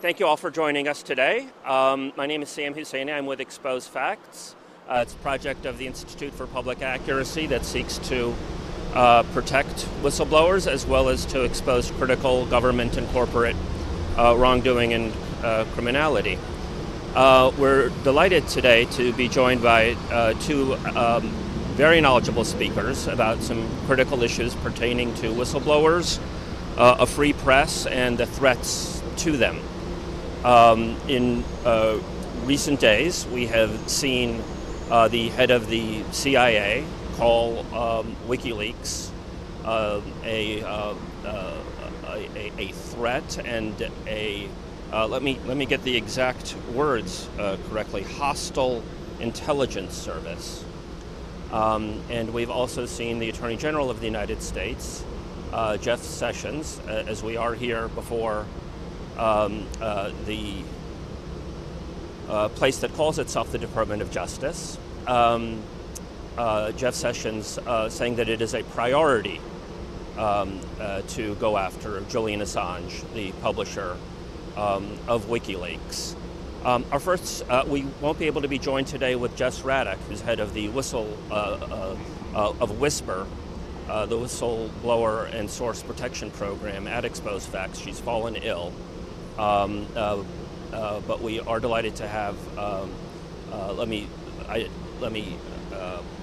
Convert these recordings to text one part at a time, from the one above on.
Thank you all for joining us today. My name is Sam Husseini. I'm with Expose Facts. It's a project of the Institute for Public Accuracy that seeks to protect whistleblowers as well as to expose critical government and corporate wrongdoing and criminality. We're delighted today to be joined by two very knowledgeable speakers about some critical issues pertaining to whistleblowers, a free press, and the threats to them. In recent days, we have seen the head of the CIA call WikiLeaks a threat and a let me get the exact words correctly, hostile intelligence service. And we've also seen the Attorney General of the United States, Jeff Sessions, as we are here before the place that calls itself the Department of Justice. Jeff Sessions saying that it is a priority to go after Julian Assange, the publisher of WikiLeaks. We won't be able to be joined today with Jess Raddick, who's head of the of Whisper, the whistleblower and source protection program at Expose Facts. She's fallen ill. But we are delighted to have, let me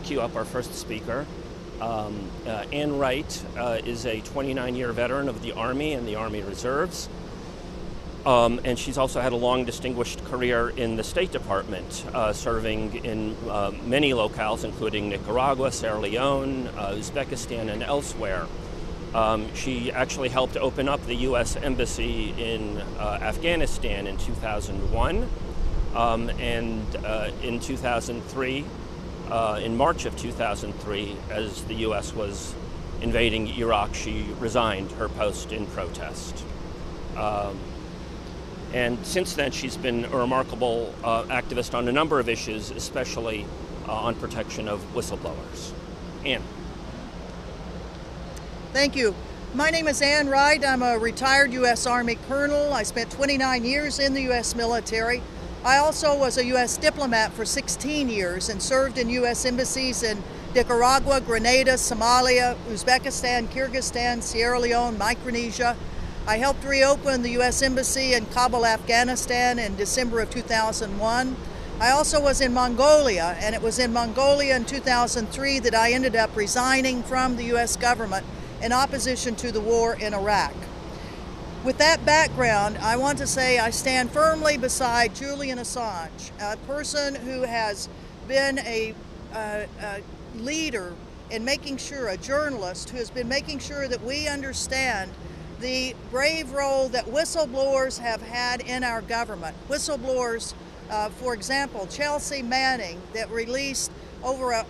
cue up our first speaker. Ann Wright is a 29-year veteran of the Army and the Army Reserves. And she's also had a long distinguished career in the State Department, serving in many locales, including Nicaragua, Sierra Leone, Uzbekistan, and elsewhere. She actually helped open up the U.S. Embassy in Afghanistan in 2001, and in 2003, in March of 2003, as the U.S. was invading Iraq, she resigned her post in protest. And since then, she's been a remarkable activist on a number of issues, especially on protection of whistleblowers. Ann. Thank you. My name is Ann Wright. I'm a retired U.S. Army colonel. I spent 29 years in the U.S. military. I also was a U.S. diplomat for 16 years and served in U.S. embassies in Nicaragua, Grenada, Somalia, Uzbekistan, Kyrgyzstan, Sierra Leone, Micronesia. I helped reopen the U.S. Embassy in Kabul, Afghanistan in December of 2001. I also was in Mongolia, and it was in Mongolia in 2003 that I ended up resigning from the U.S. government in opposition to the war in Iraq. With that background, I want to say I stand firmly beside Julian Assange, a person who has been a leader in making sure, a journalist who has been making sure that we understand the brave role that whistleblowers have had in our government. Whistleblowers, for example, Chelsea Manning, that released over a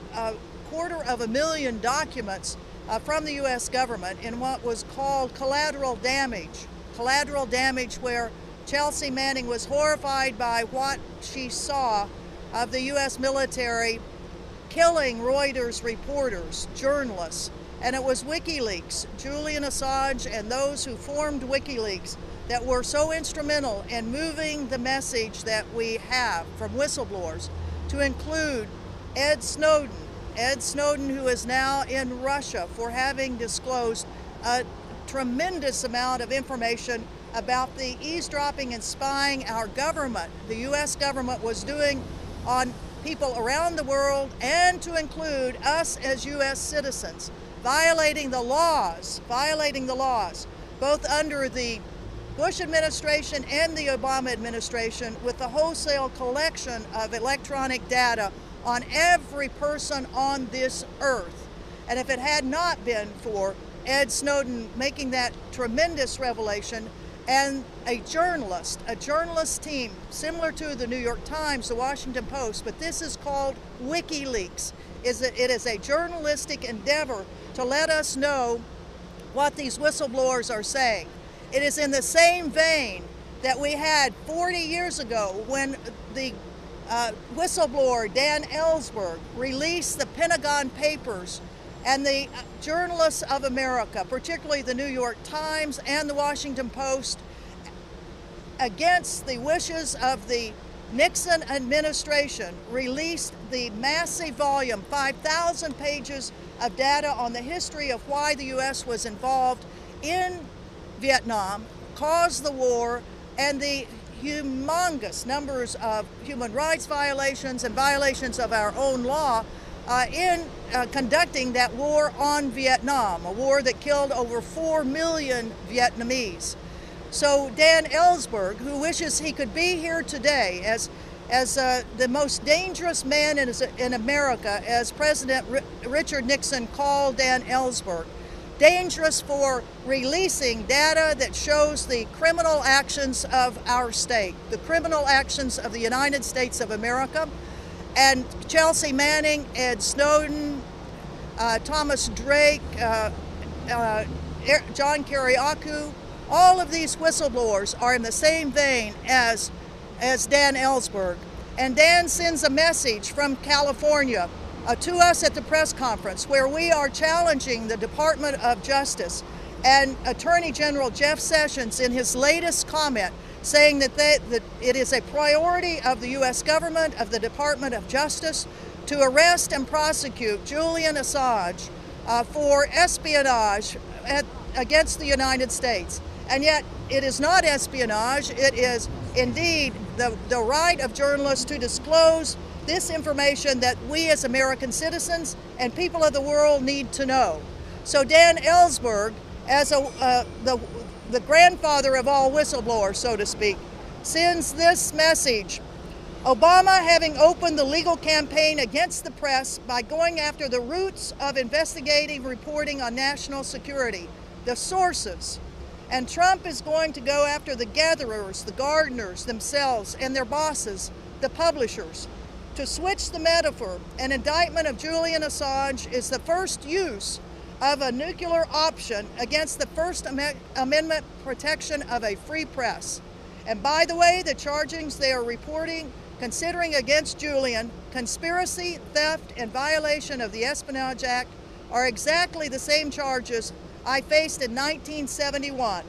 250,000 documents from the U.S. government in what was called collateral damage. Collateral damage, where Chelsea Manning was horrified by what she saw of the U.S. military killing Reuters reporters, journalists. And it was WikiLeaks, Julian Assange and those who formed WikiLeaks, that were so instrumental in moving the message that we have from whistleblowers to include Ed Snowden. Ed Snowden, who is now in Russia for having disclosed a tremendous amount of information about the eavesdropping and spying our government, the U.S. government, was doing on people around the world, and to include us as U.S. citizens, violating the laws, both under the Bush administration and the Obama administration, with the wholesale collection of electronic data on every person on this earth. And if it had not been for Ed Snowden making that tremendous revelation, and a journalist team similar to the New York Times, the Washington Post, but this is called WikiLeaks. It is a journalistic endeavor to let us know what these whistleblowers are saying. It is in the same vein that we had 40 years ago when the whistleblower Dan Ellsberg released the Pentagon Papers, and the journalists of America, particularly the New York Times and the Washington Post, against the wishes of the Nixon administration, released the massive volume, 5,000 pages of data on the history of why the U.S. was involved in Vietnam, caused the war, and the humongous numbers of human rights violations and violations of our own law in conducting that war on Vietnam, a war that killed over 4 million Vietnamese. So Dan Ellsberg, who wishes he could be here today as the most dangerous man in America, as President Richard Nixon called Dan Ellsberg, dangerous for releasing data that shows the criminal actions of our state, the criminal actions of the United States of America, and Chelsea Manning, Ed Snowden, Thomas Drake, John Kiriakou, all of these whistleblowers are in the same vein as Dan Ellsberg. And Dan sends a message from California to us at the press conference where we are challenging the Department of Justice and Attorney General Jeff Sessions in his latest comment saying that it is a priority of the U.S. government, of the Department of Justice, to arrest and prosecute Julian Assange for espionage against the United States. And yet it is not espionage, it is indeed the right of journalists to disclose this information that we as American citizens and people of the world need to know. So Dan Ellsberg, as the grandfather of all whistleblowers, so to speak, sends this message: Obama, having opened the legal campaign against the press by going after the roots of investigative reporting on national security, the sources, and Trump is going to go after the gatherers, the gardeners themselves, and their bosses, the publishers. To switch the metaphor, an indictment of Julian Assange is the first use of a nuclear option against the First Amendment protection of a free press. And by the way, the chargings they are considering against Julian, conspiracy, theft, and violation of the Espionage Act, are exactly the same charges I faced in 1971.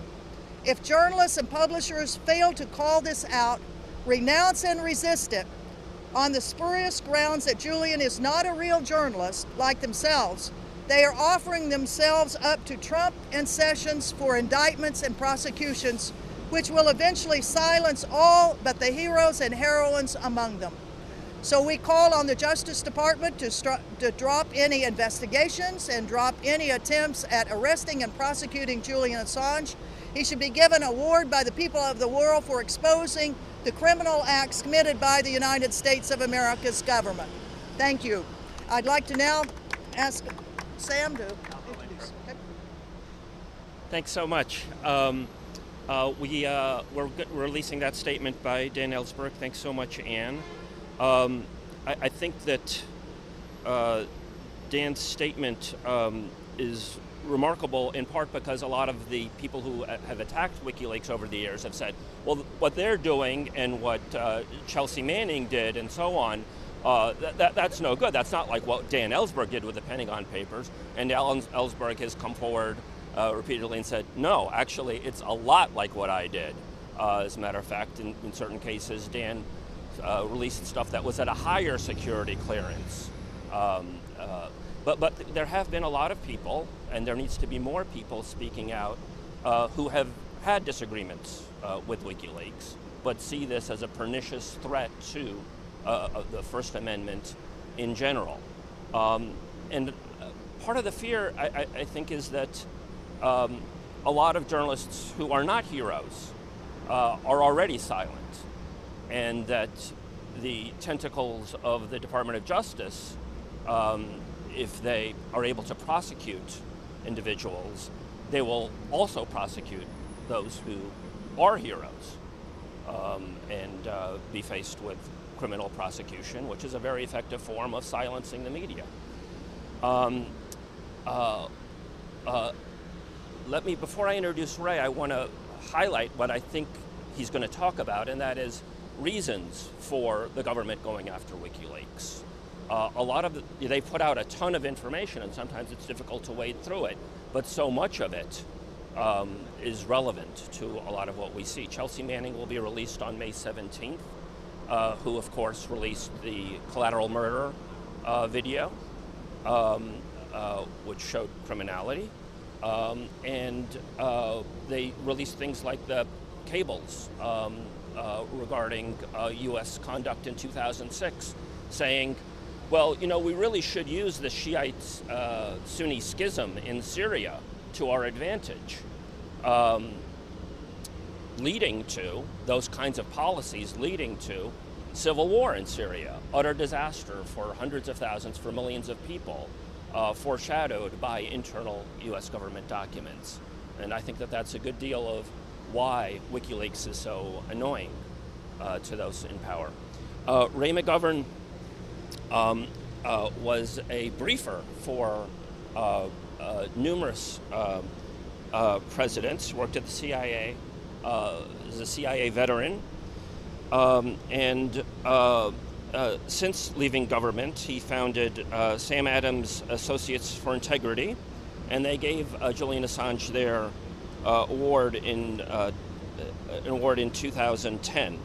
If journalists and publishers fail to call this out, renounce and resist it, on the spurious grounds that Julian is not a real journalist like themselves, they are offering themselves up to Trump and Sessions for indictments and prosecutions, which will eventually silence all but the heroes and heroines among them. So we call on the Justice Department to drop any investigations and drop any attempts at arresting and prosecuting Julian Assange. He should be given an award by the people of the world for exposing the criminal acts committed by the United States of America's government. Thank you. I'd like to now ask Sam to introduce. Okay. Thanks so much. We're releasing that statement by Dan Ellsberg. Thanks so much, Anne. I think that Dan's statement is remarkable in part because a lot of the people who have attacked WikiLeaks over the years have said, well, what they're doing and what Chelsea Manning did and so on, that's no good. That's not like what Dan Ellsberg did with the Pentagon Papers. And Ellsberg has come forward repeatedly and said, no, actually, it's a lot like what I did. As a matter of fact, in certain cases, Dan released stuff that was at a higher security clearance. But there have been a lot of people, and there needs to be more people speaking out who have had disagreements with WikiLeaks, but see this as a pernicious threat to the First Amendment in general. And part of the fear, I think, is that a lot of journalists who are not heroes are already silent, and that the tentacles of the Department of Justice, if they are able to prosecute individuals, they will also prosecute those who are heroes and be faced with criminal prosecution, which is a very effective form of silencing the media. Before I introduce Ray, I want to highlight what I think he's going to talk about, and that is reasons for the government going after WikiLeaks. They put out a ton of information, and sometimes it's difficult to wade through it, but so much of it is relevant to a lot of what we see. Chelsea Manning will be released on May 17th, who of course released the Collateral Murder video, which showed criminality. And they released things like the cables regarding U.S. conduct in 2006, saying, well, you know, we really should use the Shiite-Sunni schism in Syria to our advantage, leading to those kinds of policies, leading to civil war in Syria, utter disaster for hundreds of thousands, for millions of people, foreshadowed by internal U.S. government documents. And I think that that's a good deal of why WikiLeaks is so annoying to those in power. Ray McGovern was a briefer for numerous presidents, worked at the CIA, is a CIA veteran, and since leaving government, he founded Sam Adams Associates for Integrity, and they gave Julian Assange their award in 2010.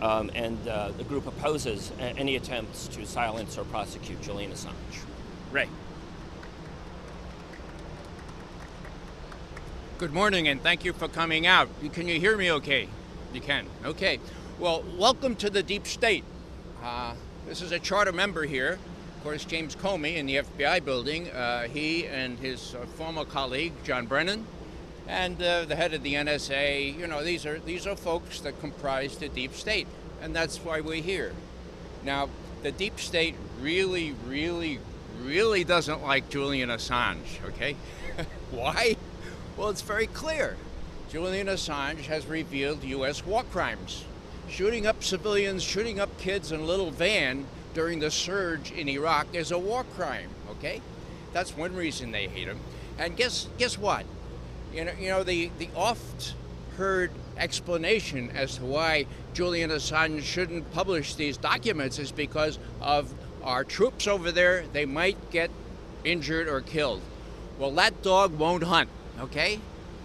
And the group opposes any attempts to silence or prosecute Julian Assange. Ray. Good morning, and thank you for coming out. Can you hear me okay? You can. Okay. Well, welcome to the deep state. This is a charter member here. Of course, James Comey in the FBI building. He and his former colleague, John Brennan, and the head of the NSA. You know, these are folks that comprise the deep state, and that's why we're here. Now, the deep state really, really, really doesn't like Julian Assange, okay? Why? Well, it's very clear. Julian Assange has revealed U.S. war crimes. Shooting up civilians, shooting up kids in a little van during the surge in Iraq is a war crime, okay? That's one reason they hate him. And guess what? You know the oft-heard explanation as to why Julian Assange shouldn't publish these documents is because of our troops over there. They might get injured or killed. Well, that dog won't hunt, okay?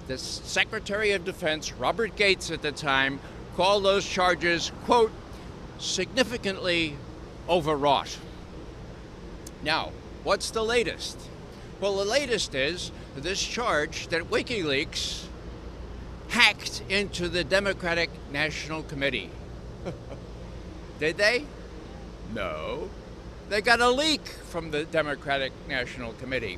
The Secretary of Defense, Robert Gates at the time, called those charges, quote, significantly overwrought. Now, what's the latest? Well, the latest is this charge that WikiLeaks hacked into the Democratic National Committee. Did they? No. They got a leak from the Democratic National Committee.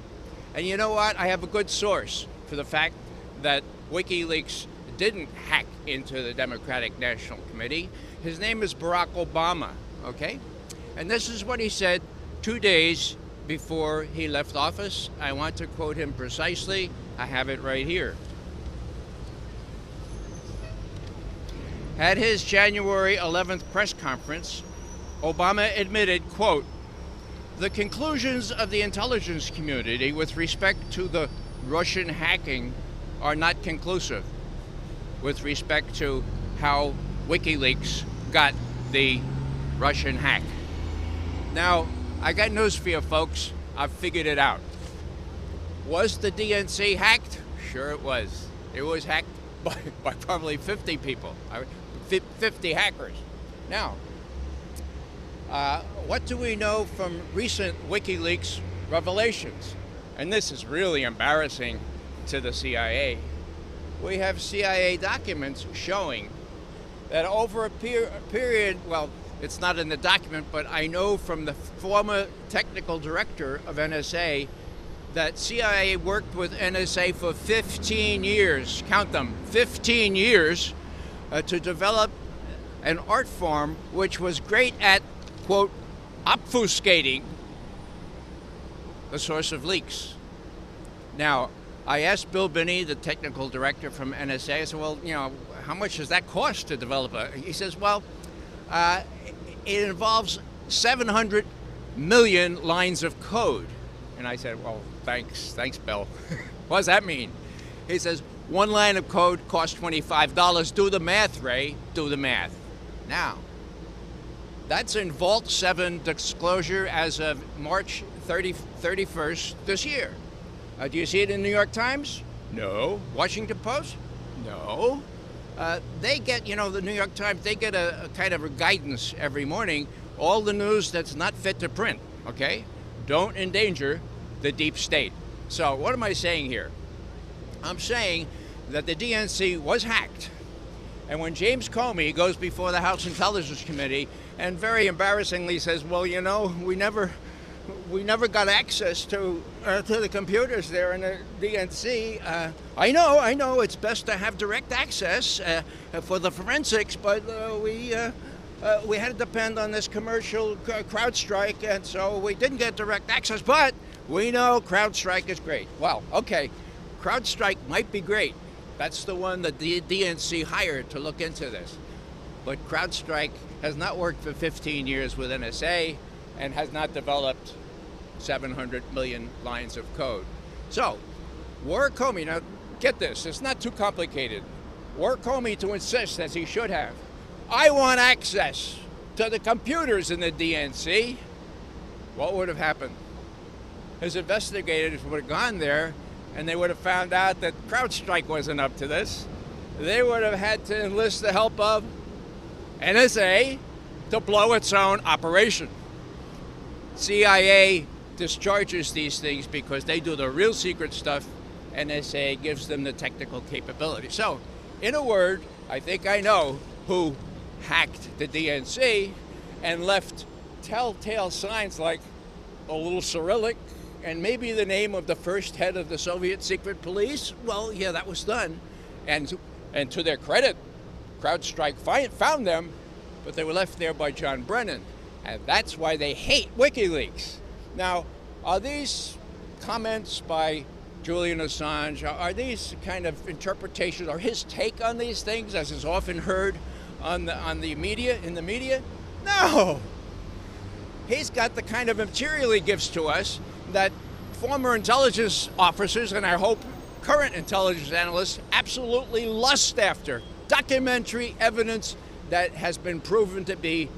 And you know what? I have a good source for the fact that WikiLeaks didn't hack into the Democratic National Committee. His name is Barack Obama, okay? And this is what he said 2 days before he left office. I want to quote him precisely. I have it right here. At his January 11th press conference, Obama admitted, quote, the conclusions of the intelligence community with respect to the Russian hacking are not conclusive with respect to how WikiLeaks got the Russian hack. Now, I got news for you folks. I've figured it out. Was the DNC hacked? Sure it was. It was hacked by probably 50 people, 50 hackers. Now, what do we know from recent WikiLeaks revelations? And this is really embarrassing to the CIA. We have CIA documents showing that over a period, well, it's not in the document, but I know from the former technical director of NSA that CIA worked with NSA for 15 years, count them, 15 years, to develop an art form which was great at, quote, obfuscating the source of leaks. Now, I asked Bill Binney, the technical director from NSA, I said, well, you know, how much does that cost to develop He says, well, it involves 700 million lines of code. And I said, well, thanks, Bill. What does that mean? He says, one line of code costs $25. Do the math, Ray, do the math. Now, that's in Vault 7 disclosure as of March 31st this year. Do you see it in the New York Times? No. Washington Post? No. They get, you know, the New York Times, they get a kind of a guidance every morning, all the news that's not fit to print, okay? Don't endanger the deep state. So what am I saying here? I'm saying that the DNC was hacked. And when James Comey goes before the House Intelligence Committee and very embarrassingly says, well, you know, we never got access to the computers there in the DNC. I know, it's best to have direct access for the forensics, but we had to depend on this commercial CrowdStrike, and so we didn't get direct access, but we know CrowdStrike is great. Well, okay, CrowdStrike might be great. That's the one that the DNC hired to look into this. But CrowdStrike has not worked for 15 years with NSA and has not developed 700 million lines of code. So, were Comey, now get this, it's not too complicated. Were Comey to insist, as he should have, I want access to the computers in the DNC, what would have happened? His investigators would have gone there and they would have found out that CrowdStrike wasn't up to this. They would have had to enlist the help of NSA to blow its own operation. CIA discharges these things because they do the real secret stuff. NSA gives them the technical capability. So, in a word, I think I know who hacked the DNC and left telltale signs like a little Cyrillic and maybe the name of the first head of the Soviet secret police. Well, yeah, that was done. And to their credit, CrowdStrike found them, but they were left there by John Brennan. And that's why they hate WikiLeaks. Now, are these comments by Julian Assange, are these kind of interpretations or his take on these things, as is often heard on the media, in the media? No. He's got the kind of material he gives to us that former intelligence officers, and I hope current intelligence analysts, absolutely lust after. Documentary evidence that has been proven to be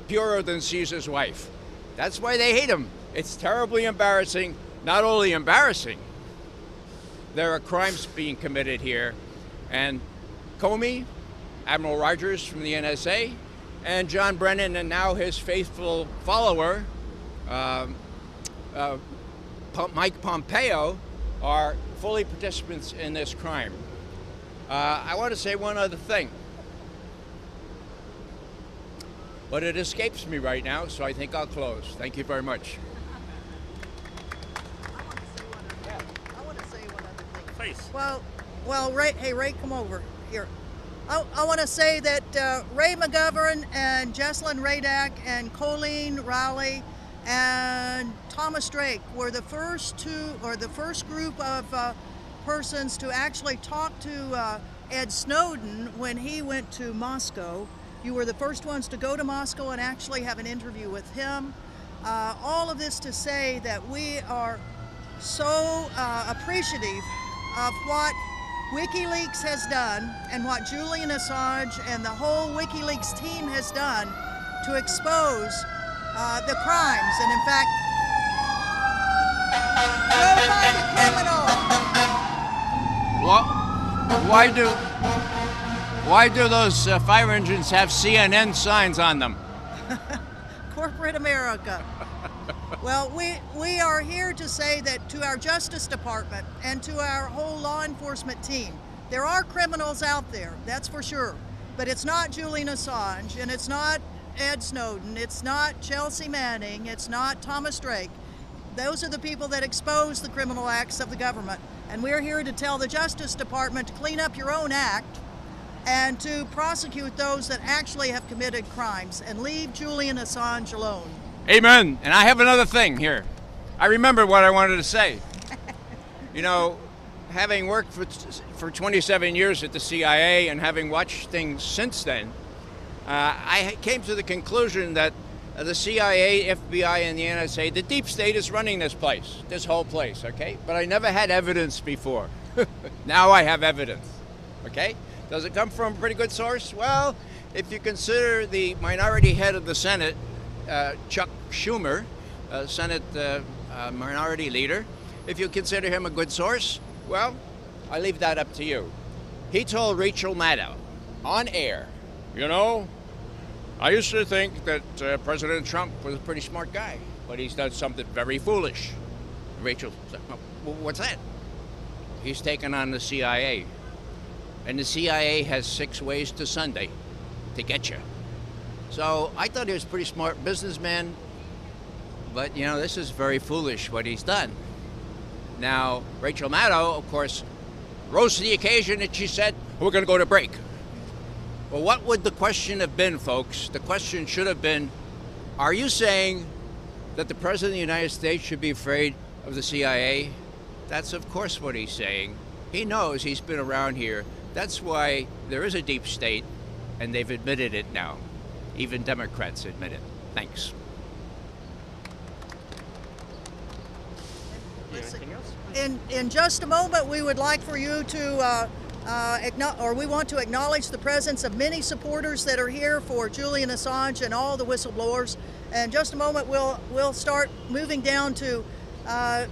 purer than Caesar's wife. That's why they hate him. It's terribly embarrassing. Not only embarrassing, there are crimes being committed here. And Comey, Admiral Rogers from the NSA, and John Brennan, and now his faithful follower, Mike Pompeo, are fully participants in this crime. I want to say one other thing, but it escapes me right now, so I think I'll close. Thank you very much. I want to say one other thing. Please. Well, Ray, hey, Ray, come over here. I want to say that Ray McGovern and Jesselyn Radak and Colleen Rowley and Thomas Drake were the first group of persons to actually talk to Ed Snowden when he went to Moscow. You were the first ones to go to Moscow and actually have an interview with him. All of this to say that we are so appreciative of what WikiLeaks has done and what Julian Assange and the whole WikiLeaks team has done to expose the crimes. And in fact, go find a criminal. Why do those fire engines have CNN signs on them? Corporate America. Well, we are here to say that to our Justice Department and to our whole law enforcement team, there are criminals out there, that's for sure. But it's not Julian Assange, and it's not Ed Snowden, it's not Chelsea Manning, it's not Thomas Drake. Those are the people that expose the criminal acts of the government. And we're here to tell the Justice Department to clean up your own act and to prosecute those that actually have committed crimes and leave Julian Assange alone. Amen. And I have another thing here. I remember what I wanted to say. You know, having worked for 27 years at the CIA and having watched things since then, I came to the conclusion that the CIA, FBI, and the NSA, the deep state is running this place, this whole place, okay? But I never had evidence before. Now I have evidence, okay? Does it come from a pretty good source? Well, if you consider the minority head of the Senate, Chuck Schumer, Senate minority leader, if you consider him a good source, well, I leave that up to you. He told Rachel Maddow on air, you know, I used to think that President Trump was a pretty smart guy, but he's done something very foolish. Rachel said, well, what's that? He's taken on the CIA. And the CIA has 6 ways to Sunday to get you. So I thought he was a pretty smart businessman, but you know, this is very foolish what he's done. Now, Rachel Maddow, of course, rose to the occasion and she said, we're going to go to break. Well, what would the question have been, folks? The question should have been, are you saying that the President of the United States should be afraid of the CIA? That's, of course, what he's saying. He knows, he's been around here. That's why there is a deep state, and they've admitted it now. Even Democrats admit it. Thanks. Anything else? In just a moment, we would like for you to, we want to acknowledge the presence of many supporters that are here for Julian Assange and all the whistleblowers. And in just a moment, we'll start moving down to the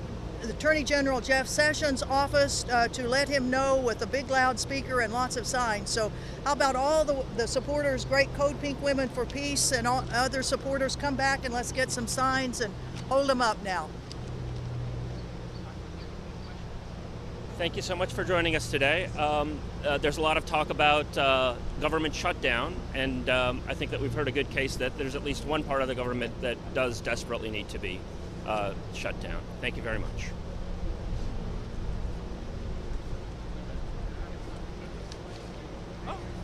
Attorney General Jeff Sessions' office to let him know with a big loudspeaker and lots of signs. So how about all the supporters, Great Code Pink Women for Peace and all other supporters, come back and let's get some signs and hold them up now. Thank you so much for joining us today. There's a lot of talk about government shutdown, and I think that we've heard a good case that there's at least one part of the government that does desperately need to be shut down. Thank you very much.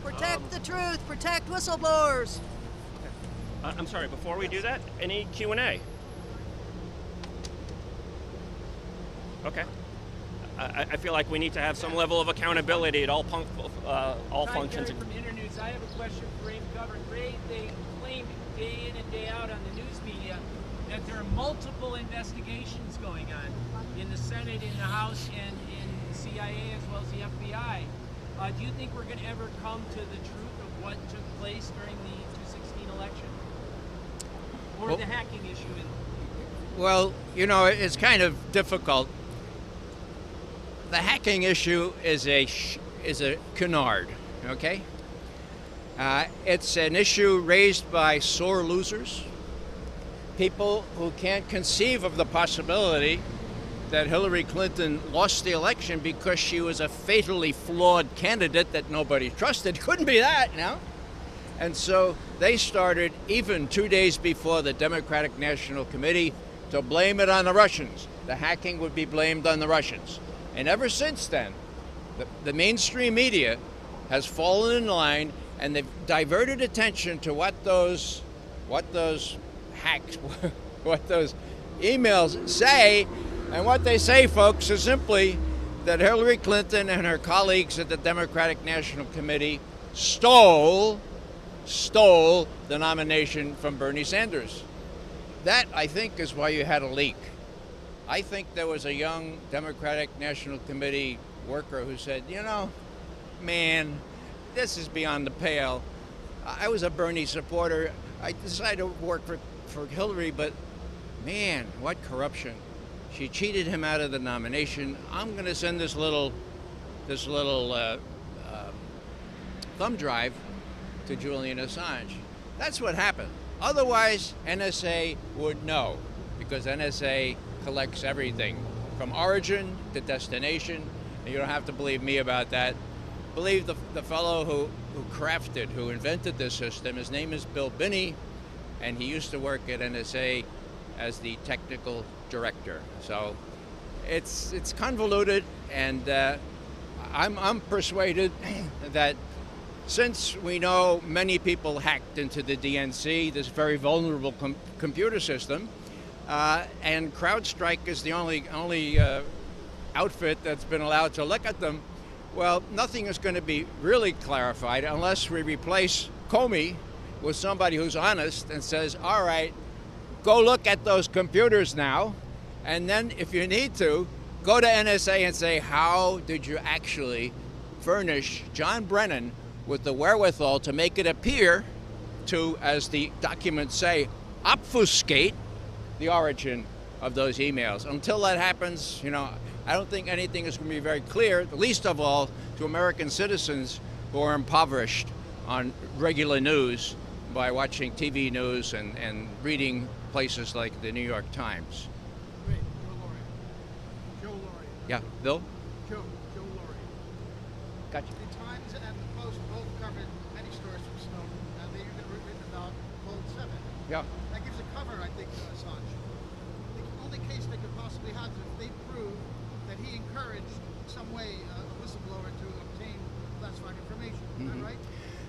Protect the truth, protect whistleblowers. I'm sorry, before we do that, any Q&A? Okay. I feel like we need to have some level of accountability at all functions. From Internews, I have a question for Ray McGovern. Ray, they claim day in and day out on the news media that there are multiple investigations going on in the Senate, in the House, and in the CIA as well as the FBI. Do you think we're going to ever come to the truth of what took place during the 2016 election? Or the hacking issue? Well, you know, it's kind of difficult. The hacking issue is a canard, okay? It's an issue raised by sore losers, people who can't conceive of the possibility that Hillary Clinton lost the election because she was a fatally flawed candidate that nobody trusted. Couldn't be that, no? And so they started, even 2 days before the Democratic National Committee, to blame it on the Russians. The hacking would be blamed on the Russians. And ever since then, the mainstream media has fallen in line, and they've diverted attention to what those hacks, what those emails say. And what they say, folks, is simply that Hillary Clinton and her colleagues at the Democratic National Committee stole the nomination from Bernie Sanders. That, I think, is why you had a leak. I think there was a young Democratic National Committee worker who said, you know, man, this is beyond the pale. I was a Bernie supporter. I decided to work for Hillary, but man, what corruption. She cheated him out of the nomination. I'm going to send this little thumb drive to Julian Assange. That's what happened. Otherwise, NSA would know, because NSA collects everything from origin to destination. And you don't have to believe me about that. Believe the fellow who invented this system. His name is Bill Binney, and he used to work at NSA as the technical director. So it's convoluted, and I'm persuaded that since we know many people hacked into the DNC, this very vulnerable computer system, and CrowdStrike is the only outfit that's been allowed to look at them, well, nothing is going to be really clarified unless we replace Comey with somebody who's honest and says, all right, go look at those computers now, and then if you need to, go to NSA and say, how did you actually furnish John Brennan with the wherewithal to make it appear to, as the documents say, obfuscate the origin of those emails. Until that happens, you know, I don't think anything is going to be very clear, least of all to American citizens who are impoverished on regular news by watching TV news and reading places like the New York Times. Wait, Joe Laurie. Yeah, Bill? Joe Laurie. Gotcha. The Times and the Post both covered many stories from Snowden, and they've written about Cold 7. Yeah. That gives a cover, I think, to Assange. The only case they could possibly have is if they prove that he encouraged in some way a whistleblower to obtain classified information. Is that right?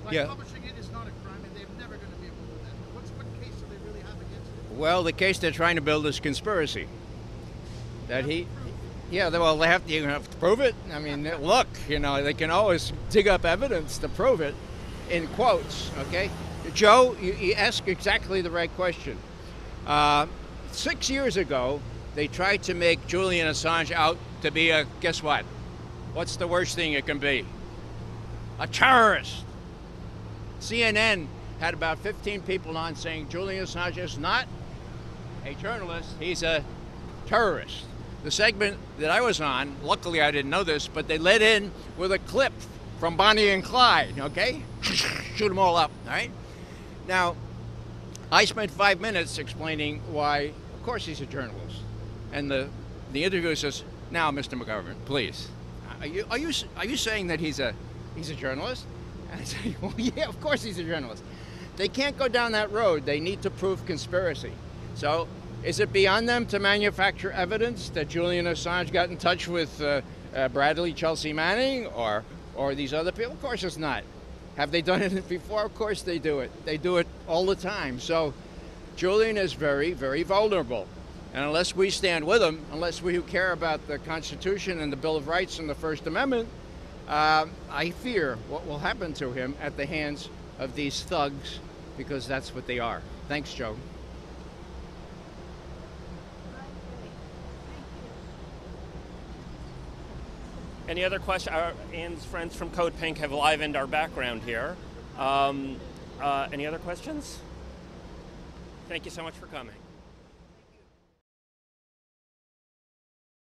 Like Yeah. publishing it is not a crime, and they're never going to be able to do that. What case do they really have against it? Well, the case they're trying to build is conspiracy. That yeah, well, you have to prove it. I mean, look, they can always dig up evidence to prove it, in quotes, okay? Joe, you ask exactly the right question. 6 years ago, they tried to make Julian Assange out to be guess what? What's the worst thing it can be? A terrorist. CNN had about 15 people on saying Julian Assange is not a journalist, he's a terrorist. The segment that I was on, luckily I didn't know this, but they let in with a clip from Bonnie and Clyde, okay? Shoot them all up, all right? Now, I spent 5 minutes explaining why, of course he's a journalist. And the interviewer says, now, Mr. McGovern, please, are you saying that he's a journalist? And I say, well, yeah, of course he's a journalist. They can't go down that road. They need to prove conspiracy. So is it beyond them to manufacture evidence that Julian Assange got in touch with Bradley Chelsea Manning or these other people? Of course it's not. Have they done it before? Of course they do it. They do it all the time. So Julian is very, very vulnerable. And unless we stand with him, unless we who care about the Constitution and the Bill of Rights and the First Amendment, I fear what will happen to him at the hands of these thugs, because that's what they are. Thanks, Joe. Any other questions? Ann's friends from Code Pink have livened our background here. Any other questions? Thank you so much for coming.